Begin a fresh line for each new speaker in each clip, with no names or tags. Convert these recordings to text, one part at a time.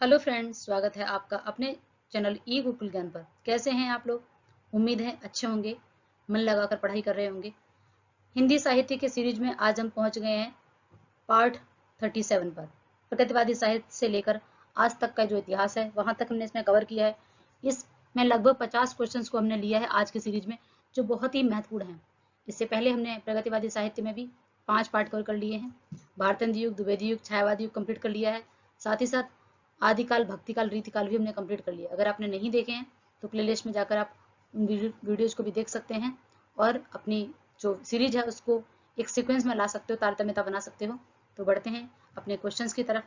Hello friends, स्वागत है आपका अपने चैनल ई गुरुकुल ज्ञान पर। कैसे हैं आप लोग? उम्मीद है अच्छे होंगे, मन लगाकर पढ़ाई कर रहे होंगे। हिंदी साहित्य के सीरीज में आज हम पहुंच गए हैं पार्ट 37 पर। प्रगतिवादी साहित्य से लेकर आज तक का जो इतिहास है वहां तक हमने इसमें कवर किया है। इसमें लगभग 50 क्वेश्चंस को हमने लिया है आज की सीरीज में, जो बहुत ही महत्वपूर्ण है। इससे पहले हमने प्रगतिवादी साहित्य में भी 5 पार्ट कवर कर लिए हैं। भारतेंद्र युग, द्विवेदी युग, छायावादी युग कंप्लीट कर लिया है। साथ ही साथ आदिकाल, भक्तिकाल, रीतिकाल भी हमने कंप्लीट कर लिया। अगर आपने नहीं देखे हैं तो प्लेलिस्ट में जाकर आप उन वीडियोज को भी देख सकते हैं और अपनी जो सीरीज है उसको एक सीक्वेंस में ला सकते हो, तारतम्यता बना सकते हो। तो बढ़ते हैं अपने क्वेश्चंस की तरफ।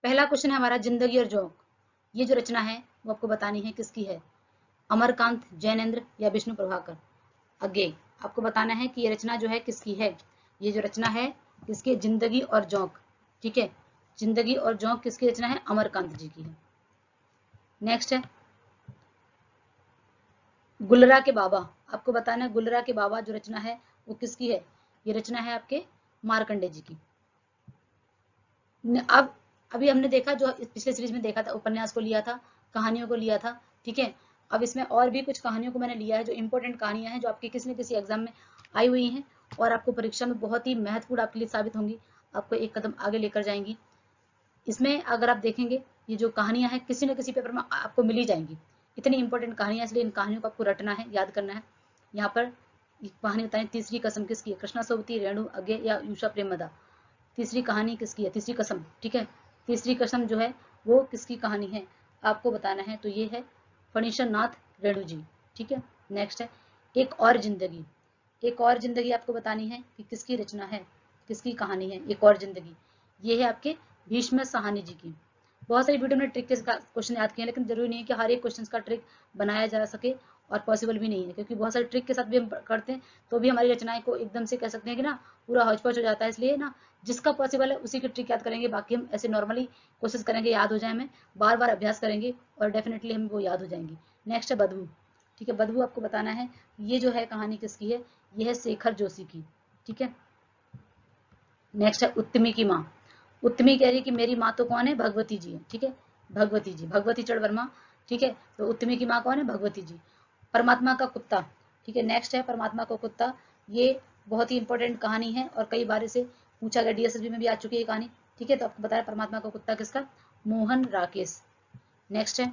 पहला क्वेश्चन है हमारा, जिंदगी और जोंक। ये जो रचना है वो आपको बतानी है किसकी है। अमरकांत, जैनेन्द्र या विष्णु प्रभाकर। आगे आपको बताना है कि ये रचना जो है किसकी है। ये जो रचना है किसकी? जिंदगी और जोंक। ठीक है, जिंदगी और जोंक किसकी रचना है? अमरकांत जी की है। नेक्स्ट है गुलरा के बाबा। आपको बताना है गुलरा के बाबा जो रचना है वो किसकी है। ये रचना है आपके मार्कंडे जी की। अब अभी हमने देखा, जो पिछले सीरीज में देखा था, उपन्यास को लिया था, कहानियों को लिया था। ठीक है, अब इसमें और भी कुछ कहानियों को मैंने लिया है, जो इंपॉर्टेंट कहानियां हैं, जो आपके किसी न किसी एग्जाम में आई हुई हैं और आपको परीक्षा में बहुत ही महत्वपूर्ण आपके लिए साबित होंगी, आपको एक कदम आगे लेकर जाएंगी। इसमें अगर आप देखेंगे, ये जो कहानियां हैं किसी न किसी पेपर में आपको मिली जाएंगी। इतनी इंपॉर्टेंट कहानियां, इसलिए इन कहानियों को आपको रटना है, याद करना है। यहाँ पर कहानी बताएं, तीसरी कसम किसकी है? कृष्णा सोबती, रेणु अज्ञे या उषा प्रेमदा। तीसरी कहानी किसकी है? तीसरी कसम। ठीक है, तीसरी कसम जो है वो किसकी कहानी है आपको बताना है। तो ये है फणीश्वर नाथ रेणु जी। ठीक है, नेक्स्ट है एक और जिंदगी। एक और जिंदगी आपको बतानी है कि किसकी रचना है, किसकी कहानी है एक और जिंदगी। ये है आपके भीष्म साहनी जी की। बहुत सारी वीडियो में ट्रिक के क्वेश्चन याद किए हैं, लेकिन जरूरी नहीं है कि हर एक क्वेश्चन का ट्रिक बनाया जा सके, और पॉसिबल भी नहीं है, क्योंकि बहुत सारे ट्रिक के साथ भी हम करते हैं तो भी हमारी रचनाएं को एकदम से कह सकते हैं कि ना पूरा हौच पौच हो जाता है। इसलिए ना जिसका पॉसिबल है उसी की ट्रिक याद करेंगे, बाकी हम ऐसे नॉर्मली कोशिश करेंगे याद हो जाए, हमें बार बार अभ्यास करेंगे और डेफिनेटली हम वो याद हो जाएंगी। नेक्स्ट है बदबू। ठीक है, बदबू आपको बताना है ये जो है कहानी किसकी है। ये है शेखर जोशी की। ठीक है, नेक्स्ट है उत्तमी की माँ। उत्तमी कह रही कि मेरी माँ तो कौन है? भगवती जी है। ठीक है, भगवती जी, भगवती चढ़ वर्मा। ठीक है, तो उत्तमी की माँ कौन है? भगवती जी। परमात्मा का कुत्ता। ठीक है, नेक्स्ट है परमात्मा का कुत्ता। ये बहुत ही इंपॉर्टेंट कहानी है और कई बार इसे पूछा गया, डीएसएसबी में भी आ चुकी है कहानी। ठीक है, तो आपको बताया परमात्मा का कुत्ता किसका? मोहन राकेश। नेक्स्ट है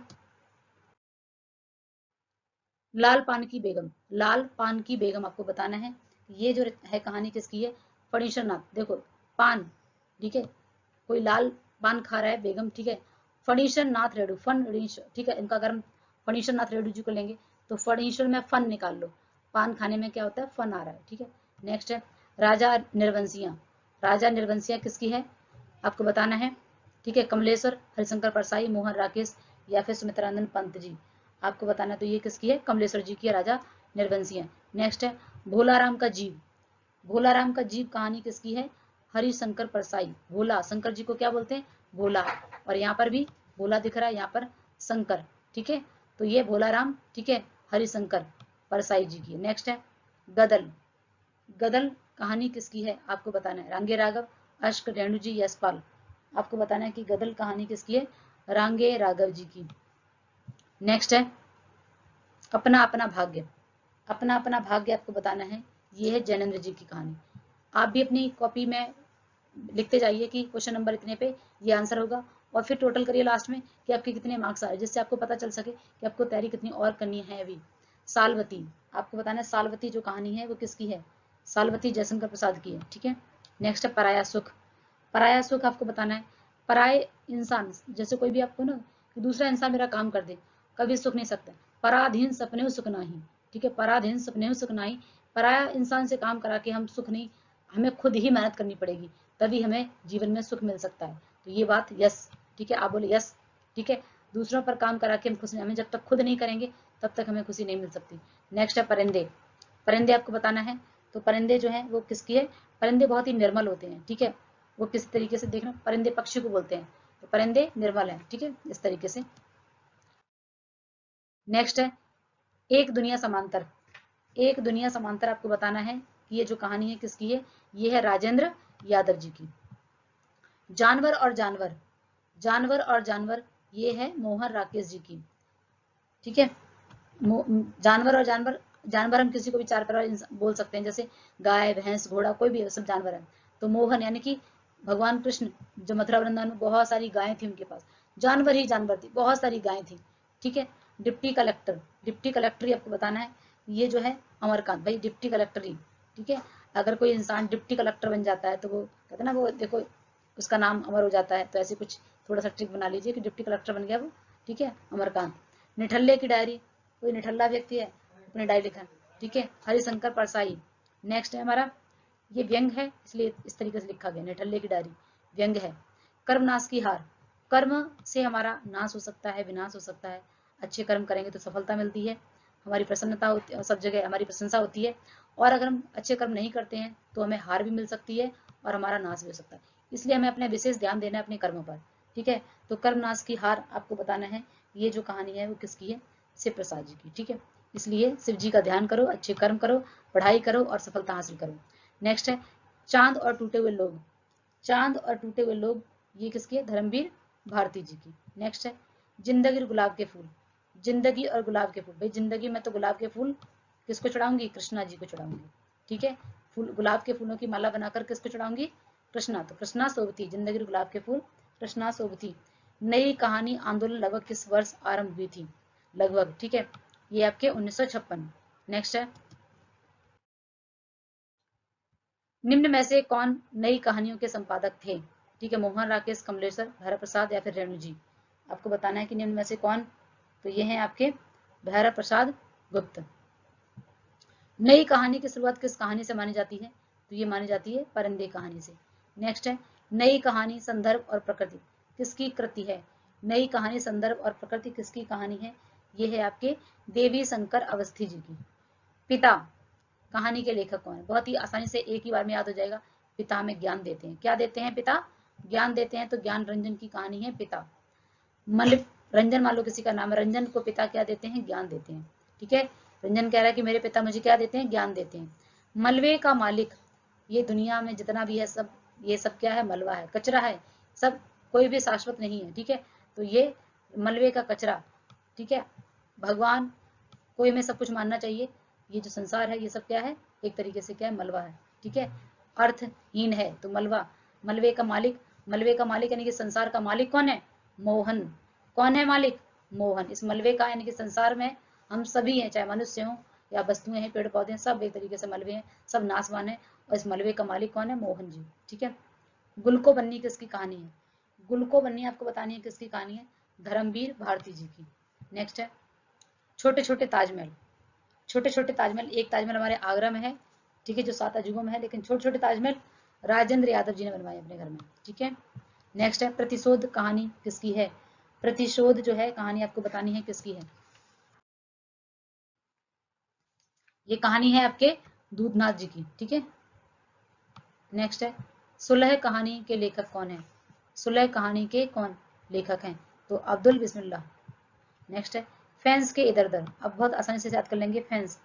लाल पान की बेगम। लाल पान की बेगम आपको बताना है ये जो है कहानी किसकी है। फणीश्वर नाथ। देखो पान, ठीक है, कोई लाल पान खा रहा है बेगम। ठीक है, फणीश्वर नाथ रेणु, फणीश्वर। ठीक है, इनका अगर हम फणीश्वर नाथ रेणु जी को लेंगे तो फणीश्वर में फन निकाल लो, पान खाने में क्या होता है? फन आ रहा है। ठीक है, नेक्स्ट है राजा निर्वंशिया। राजा निर्वंशिया किसकी है आपको बताना है। ठीक है, कमलेश्वर हरिशंकर परसाई, मोहन राकेश या फिर सुमित्रानंद पंत जी। आपको बताना तो ये किसकी है? कमलेश्वर जी की है, राजा निर्वंशिया। नेक्स्ट है भोलाराम का जीव। भोलाराम का जीव कहानी किसकी है? हरिशंकर परसाई। भोला, शंकर जी को क्या बोलते हैं? भोला। और यहाँ पर भी भोला दिख रहा है, यहाँ पर शंकर। ठीक है, तो ये भोलाराम, ठीक है, हरिशंकर परसाई जी की। नेक्स्ट है गदल। गदल कहानी किसकी है आपको बताना है। रांगे राघव, अश्क, रेणु जी, यशपाल। आपको बताना है कि गदल कहानी किसकी है? रांगे राघव जी की। नेक्स्ट है अपना अपना भाग्य। अपना अपना भाग्य आपको बताना है, ये है जैनेन्द्र जी की कहानी। आप भी अपनी कॉपी में लिखते जाइए कि क्वेश्चन नंबर इतने पे ये आंसर होगा, और फिर टोटल करिए लास्ट में कि आपके कितने मार्क्स आ रहे, जिससे आपको पता चल सके कि आपको तैयारी कितनी और करनी है अभी। सालवती आपको बताना है, सालवती जो कहानी है वो किसकी है? सालवती जयशंकर प्रसाद की है। ठीक है, नेक्स्ट है पराया सुख। पराया सुख आपको बताना है, पराये इंसान, जैसे कोई भी आपको ना कि दूसरा इंसान मेरा काम कर दे, कभी सुख नहीं सकता। पराधीन सपने सुख नाही। ठीक है, पराधीन सपने सुख नाही। पराया इंसान से काम करा के हम सुख नहीं, हमें खुद ही मेहनत करनी पड़ेगी, तभी हमें जीवन में सुख मिल सकता है। तो ये बात यस। ठीक है, आप बोले यस। ठीक है, दूसरों पर काम करा के हम खुश नहीं, हमें जब तक खुद नहीं करेंगे तब तक हमें खुशी नहीं मिल सकती। नेक्स्ट है परिंदे। परिंदे आपको बताना है, तो परिंदे जो है वो किसकी है? परिंदे बहुत ही निर्मल होते हैं। ठीक है, वो किस तरीके से देखना, परिंदे पक्षी को बोलते हैं, तो परिंदे निर्मल है। ठीक है, इस तरीके से। नेक्स्ट है एक दुनिया समांतर। एक दुनिया समांतर आपको बताना है कि ये जो कहानी है किसकी है। ये है राजेंद्र यादव जी की। जानवर और जानवर, जानवर और जानवर, ये है मोहन राकेश जी की, ठीक है। जानवर और जानवर, जानवर हम किसी को भी चार पैर बोल सकते हैं, जैसे गाय भैंस घोड़ा कोई भी, सब जानवर है। तो मोहन यानी कि भगवान कृष्ण जो मथुरा वृंदावन में बहुत सारी गायें थी उनके पास, जानवर ही जानवर थी, बहुत सारी गायें थी, ठीक है। डिप्टी कलेक्टर, डिप्टी कलेक्टर ही आपको बताना है, ये जो है अमरकांत भाई डिप्टी कलेक्टर ही, ठीक है। अगर कोई इंसान डिप्टी कलेक्टर बन जाता है तो वो कहते हैं ना, वो देखो उसका नाम अमर हो जाता है, तो ऐसे कुछ थोड़ा सा ट्रिक बना लीजिए कि डिप्टी कलेक्टर बन गया वो, ठीक है, अमरकांत। निठल्ले की डायरी, कोई निठल्ला व्यक्ति है अपनी डायरी लिखा, ठीक है, हरिशंकर परसाई। नेक्स्ट है हमारा, ये व्यंग है इसलिए इस तरीके से लिखा गया, निठल्ले की डायरी व्यंग है। कर्मनाश की हार, कर्म से हमारा नाश हो सकता है, विनाश हो सकता है, अच्छे कर्म करेंगे तो सफलता मिलती है, हमारी प्रसन्नता होती है, सब जगह हमारी प्रशंसा होती है, और अगर हम अच्छे कर्म नहीं करते हैं तो हमें हार भी मिल सकती है और हमारा नाश भी हो सकता है, इसलिए हमें अपने विशेष ध्यान देना है अपने कर्मों पर, ठीक है। तो कर्मनाश की हार आपको बताना है, ये जो कहानी है वो किसकी है, शिव प्रसाद जी की, ठीक है। इसलिए शिव जी का ध्यान करो, अच्छे कर्म करो, पढ़ाई करो और सफलता हासिल करो। नेक्स्ट है चांद और टूटे हुए लोग, चांद और टूटे हुए लोग, ये किसकी है, धर्मवीर भारती जी की। नेक्स्ट है जिंदगी और गुलाब के फूल, जिंदगी और गुलाब के फूल, भाई जिंदगी में तो गुलाब के फूल किसको चढ़ाऊंगी, कृष्णा जी को चढ़ाऊंगी, ठीक है। फूल गुलाब के फूलों की माला बनाकर किसको चढ़ाऊंगी, कृष्णा, तो कृष्णा सोबती, जिंदगी और गुलाब के फूल कृष्णा सोबती। नई कहानी आंदोलन लगभग किस वर्ष आरंभ हुई थी, लगभग, ठीक है, ये आपके 1956। नेक्स्ट है निम्न में से कौन नई कहानियों के संपादक थे, ठीक है, मोहन राकेश, कमलेश्वर, भैरव प्रसाद या फिर रेणु जी, आपको बताना है कि निम्न में से कौन, तो ये हैं आपके भैरव प्रसाद गुप्त। नई कहानी की शुरुआत किस कहानी से मानी जाती है, तो ये मानी जाती है परिंदे कहानी से। नेक्स्ट है नई कहानी संदर्भ और प्रकृति किसकी कृति है, नई कहानी संदर्भ और प्रकृति किसकी कहानी है, ये है आपके देवी शंकर अवस्थी जी की। पिता, कहानी के लेखक कौन है, बहुत ही आसानी से एक ही बार में याद हो जाएगा, पिता हमें ज्ञान देते हैं, क्या देते हैं, पिता ज्ञान देते हैं, तो ज्ञान रंजन की कहानी है पिता। रंजन मान लो किसी का नाम है, रंजन को पिता क्या देते हैं, ज्ञान देते हैं, ठीक है। रंजन कह रहा है कि मेरे पिता मुझे क्या देते हैं, ज्ञान देते हैं। मलबे का मालिक, ये दुनिया में जितना भी है सब, ये सब क्या है, मलबा है, कचरा है, सब कोई भी शाश्वत नहीं है, ठीक है। तो ये मलबे का कचरा, ठीक है, भगवान को हमें सब कुछ मानना चाहिए, ये जो संसार है ये सब क्या है, एक तरीके से क्या है, मलबा है, ठीक है, अर्थहीन है, तो मलबा, मलबे का मालिक, मलबे का मालिक यानी कि संसार का मालिक कौन है, मोहन, कौन है मालिक, मोहन। इस मलबे का यानी कि संसार में हम सभी हैं, चाहे मनुष्य हो या वस्तुएं हैं, पेड़ पौधे हैं, सब एक तरीके से मलबे हैं, सब नासवान है, और इस मलबे का मालिक कौन है, मोहन जी, ठीक है। गुलको बन्नी किसकी कहानी है, गुलको बन्नी आपको बतानी है किसकी कहानी है, धर्मवीर भारती जी की। नेक्स्ट है छोटे छोटे ताजमहल, छोटे छोटे ताजमहल, एक ताजमहल हमारे आगरा में है, ठीक है, जो 7 अजूबों में है, लेकिन छोटे छोटे ताजमहल राजेंद्र यादव जी ने बनवाए अपने घर में, ठीक है। नेक्स्ट है प्रतिशोध कहानी किसकी है, प्रतिशोध जो है कहानी आपको बतानी है किसकी है, ये कहानी है आपके दूधनाथ जी की, ठीक है। नेक्स्ट है सुलह कहानी के लेखक कौन है, सुलह कहानी के कौन लेखक हैं, तो अब्दुल बिस्मिल्लाह। नेक्स्ट है फैंस के इधर उधर, अब बहुत आसानी से याद कर लेंगे फैंस,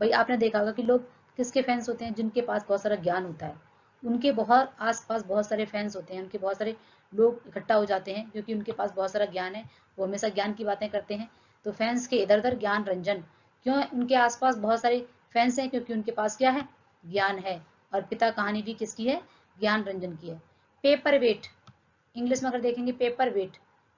भाई आपने देखा होगा कि लोग किसके फैंस होते हैं, जिनके पास बहुत सारा ज्ञान होता है, उनके बहुत आसपास बहुत सारे फैंस होते हैं, उनके बहुत सारे लोग इकट्ठा हो जाते हैं क्योंकि उनके पास बहुत सारा ज्ञान है, वो हमेशा ज्ञान की बातें करते हैं। तो फैंस के इधर उधर ज्ञान रंजन, क्यों उनके आसपास बहुत सारे फैंस हैं, क्योंकि उनके पास क्या है, ज्ञान है। और पिता कहानी भी किसकी है, ज्ञान रंजन की है। पेपर वेट, इंग्लिश में अगर देखेंगे पेपर वेट,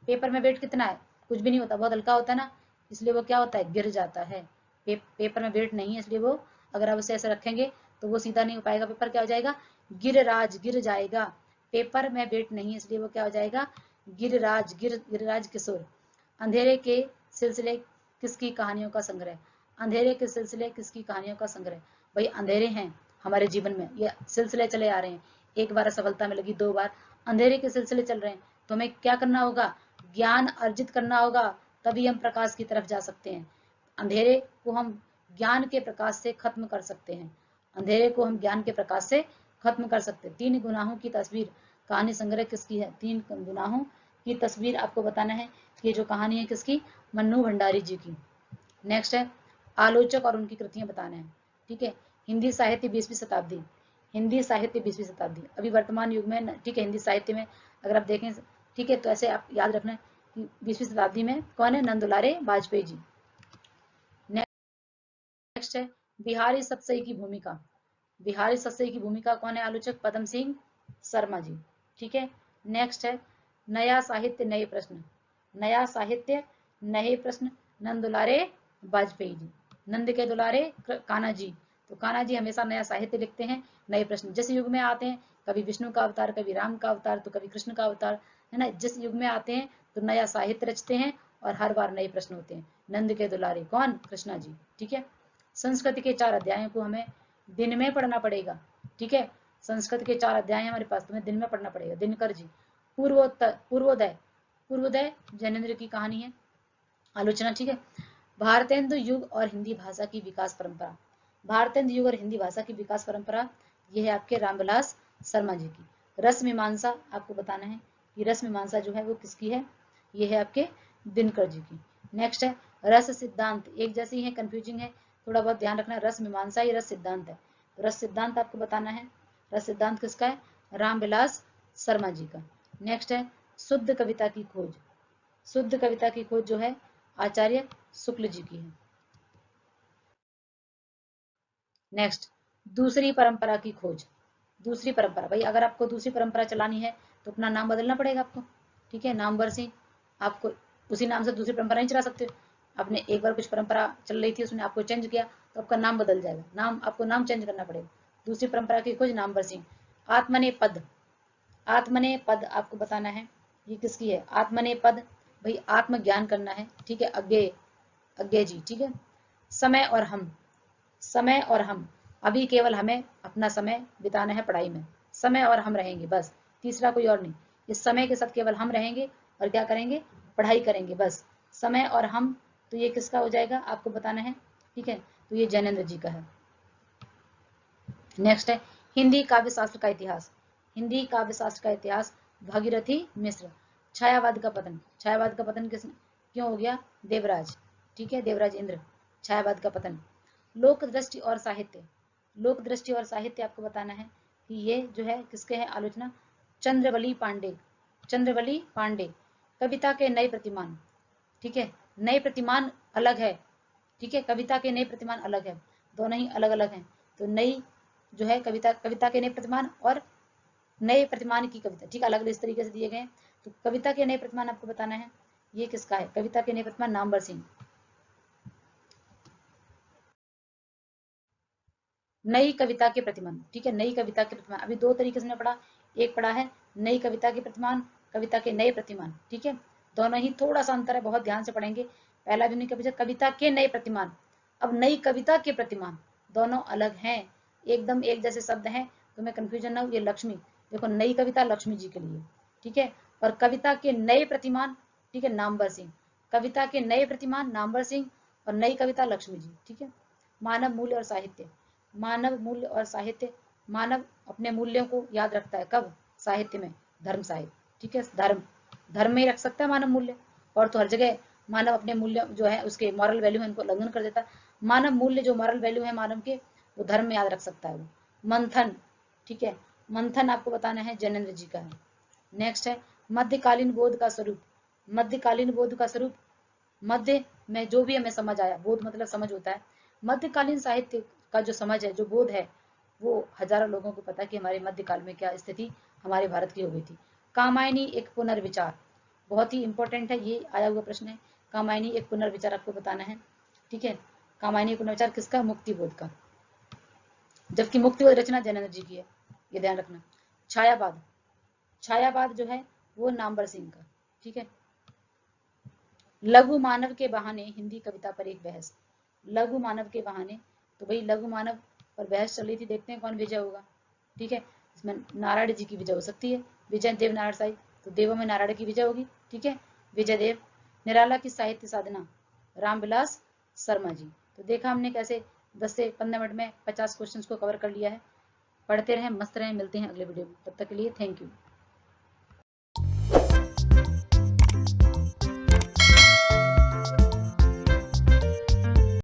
पेपर में वेट कितना है, कुछ भी नहीं होता, बहुत हल्का होता है ना, इसलिए वो क्या होता है, गिर जाता है। पेपर में वेट नहीं है, इसलिए वो अगर आप उसे ऐसे रखेंगे तो वो सीधा नहीं हो पाएगा, पेपर क्या हो जाएगा, गिरराज, गिर जाएगा। पेपर में वेट नहीं है इसलिए वो क्या हो जाएगा, गिरराज, गिरराज किशोर। अंधेरे के सिलसिले किसकी कहानियों का संग्रह, अंधेरे के सिलसिले किसकी कहानियों का संग्रह, भाई अंधेरे हैं हमारे जीवन में, ये सिलसिले चले आ रहे हैं, एक बार असफलता में लगी, 2 बार अंधेरे के सिलसिले चल रहे हैं, तो हमें क्या करना होगा, ज्ञान अर्जित करना होगा, तभी हम प्रकाश की तरफ जा सकते हैं। अंधेरे को हम ज्ञान के प्रकाश से खत्म कर सकते हैं, अंधेरे को हम ज्ञान के प्रकाश से खत्म कर सकते हैं। 3 गुनाहों की तस्वीर कहानी संग्रह किसकी है, 3 गुनाहों की तस्वीर आपको बताना है कि जो कहानी है किसकी, मन्नू भंडारी जी की। नेक्स्ट है आलोचक और उनकी कृतियां बताना है, ठीक है। हिंदी साहित्य 20वीं शताब्दी, हिंदी साहित्य 20वीं शताब्दी, अभी वर्तमान युग में, ठीक है, हिंदी साहित्य में अगर आप देखें, ठीक है, तो ऐसे आप याद रखना कि 20वीं शताब्दी में कौन है, नंदुलारे वाजपेयी जी। नेक्स्ट है बिहारी सतसई की भूमिका, बिहारी सतसई की भूमिका कौन है आलोचक, पदम सिंह शर्मा जी, ठीक है। नेक्स्ट है नया साहित्य नए प्रश्न, नया साहित्य नए प्रश्न, नंदुलारे वाजपेयी जी, नंद के दुलारे कान्हा जी, तो कान्हा जी हमेशा नया साहित्य लिखते हैं, नए प्रश्न जिस युग में आते हैं, कभी विष्णु का अवतार, कभी राम का अवतार, तो कभी कृष्ण का अवतार, है ना, जिस युग में आते हैं तो नया साहित्य रचते हैं और हर बार नए प्रश्न होते हैं। नंद के दुलारे कौन, कृष्णा जी, ठीक है। संस्कृत के 4 अध्यायों को हमें दिन में पढ़ना पड़ेगा, ठीक है, संस्कृत के 4 अध्याय हमारे पास, तुम्हें दिन में पढ़ना पड़ेगा। दिनकर जी, पूर्वोदय, पूर्वोदय जैनेन्द्र की कहानी है, आलोचना, ठीक है। भारतेंदु युग और हिंदी भाषा की विकास परंपरा, भारतेंदु युग और हिंदी भाषा की विकास परंपरा, यह है आपके रामविलास शर्मा जी की। रस मीमांसा आपको बताना है कि रस मीमांसा जो है वो किसकी है, ये है आपके दिनकर जी की। नेक्स्ट है रस सिद्धांत, एक जैसी है, कंफ्यूजिंग है, थोड़ा बहुत ध्यान रखना, रस मीमांसा ये रस सिद्धांत है, तो रस सिद्धांत आपको बताना है, रस सिद्धांत किसका है, रामविलास शर्मा जी का। नेक्स्ट है शुद्ध कविता की खोज, शुद्ध कविता की खोज जो है आचार्य शुक्ल जी की है। नेक्स्ट दूसरी परंपरा की खोज, दूसरी परंपरा, भाई अगर आपको दूसरी परंपरा चलानी है तो अपना नाम बदलना पड़ेगा आपको, ठीक है, नाम बरसी, आपको उसी नाम से दूसरी परंपरा नहीं चला सकते, आपने एक बार कुछ परंपरा चल रही थी उसने आपको चेंज किया तो आपका नाम बदल जाएगा, नाम आपको नाम चेंज करना पड़ेगा। दूसरी परंपरा की खोज नाम बरसी। आत्मने पद, आत्मने पद आपको बताना है ये किसकी है, आत्मने पद, भाई आत्मज्ञान करना है, ठीक है, अज्ञेय, अज्ञेय जी, ठीक है। समय और हम, समय और हम, अभी केवल हमें अपना समय बिताना है पढ़ाई में, समय और हम रहेंगे बस, तीसरा कोई और नहीं, इस समय के साथ केवल हम रहेंगे और क्या करेंगे, पढ़ाई करेंगे बस, समय और हम, तो ये किसका हो जाएगा आपको बताना है, ठीक है, तो ये जैनेन्द्र जी का है। नेक्स्ट है हिंदी काव्य शास्त्र का इतिहास, हिंदी काव्य शास्त्र का इतिहास, भागीरथी मिश्र। छायावाद का पतन, छायावाद का पतन किस क्यों हो गया, देवराज, ठीक है, देवराज इंद्र, छायावाद का पतन। लोक दृष्टि और साहित्य, लोक दृष्टि और साहित्य आपको बताना है कि ये जो है किसके हैं आलोचना, चंद्रवली पांडे, चंद्रवली पांडे। कविता के नए प्रतिमान, ठीक है, नए प्रतिमान अलग है, ठीक है, कविता के नए प्रतिमान अलग है, दोनों ही अलग अलग हैं, तो नई जो है कविता, कविता के नए प्रतिमान और नए प्रतिमान की कविता, ठीक, अलग अलग इस तरीके से दिए गए। तो कविता के नए प्रतिमान आपको बताना है ये किसका है, कविता के नए प्रतिमान नामवर सिंह। नई कविता के प्रतिमान, ठीक है, नई कविता के प्रतिमान, अभी 2 तरीके से पढ़ा, एक पढ़ा है नई कविता के प्रतिमान, कविता के नए प्रतिमान, ठीक है, दोनों ही थोड़ा सा अंतर है, बहुत ध्यान से पढ़ेंगे। पहला जो नहीं कविता के नए प्रतिमान, अब नई कविता के प्रतिमान, दोनों अलग हैं, एकदम एक जैसे शब्द हैं, तुम्हें कंफ्यूजन ना हो। ये लक्ष्मी, देखो नई कविता लक्ष्मी जी के लिए, ठीक है, और कविता के नए प्रतिमान, ठीक है, नामवर सिंह, कविता के नए प्रतिमान नामवर सिंह और नई कविता लक्ष्मी जी, ठीक है। मानव मूल्य और साहित्य, मानव मूल्य और साहित्य, मानव अपने मूल्यों को याद रखता है कब, साहित्य में, धर्म साहित्य, ठीक है, धर्म, धर्म में ही रख सकता है मानव मूल्य, और तो हर जगह मानव अपने मूल्य जो है उसके मॉरल वैल्यू है इनको उल्लंघन कर देता है, मानव मूल्य जो मॉरल वैल्यू है मानव के वो धर्म में याद रख सकता है वो। मंथन, ठीक है, मंथन आपको बताना है जैनेन्द्र जी का है। नेक्स्ट है मध्यकालीन बोध का स्वरूप, मध्यकालीन बोध का स्वरूप, मध्य में जो भी हमें समझ आया, बोध मतलब समझ होता है, मध्यकालीन साहित्य का जो समझ है, जो बोध है, वो हजारों लोगों को पता है कि हमारे मध्यकाल में क्या स्थिति हमारे भारत की हो गई थी। कामायनी एक पुनर्विचार, बहुत ही इंपॉर्टेंट है, ये आया हुआ प्रश्न है, कामायनी एक पुनर्विचार आपको बताना है, ठीक है, कामायनी पुनर्विचार किसका, मुक्ति बोध का, जबकि मुक्ति बोध रचना जैनेन्द्र जी की है, ये ध्यान रखना। छायावाद, छायावाद जो है वो नामवर सिंह का, ठीक है। लघु मानव के बहाने हिंदी कविता पर एक बहस, लघु मानव के बहाने, तो भाई लघु मानव पर बहस चल रही थी, देखते हैं कौन विजय होगा, ठीक है, इसमें नारायण जी की विजय हो सकती है, विजय देव नारायण साई, तो देवों में नारायण की विजय होगी, ठीक है, विजय देव। निराला की साहित्य साधना, रामविलास शर्मा जी। तो देखा हमने कैसे 10 से 15 मिनट में 50 क्वेश्चन को कवर कर लिया है। पढ़ते रहें, मस्त रहें, मिलते हैं अगले वीडियो में, तब तक के लिए थैंक यू।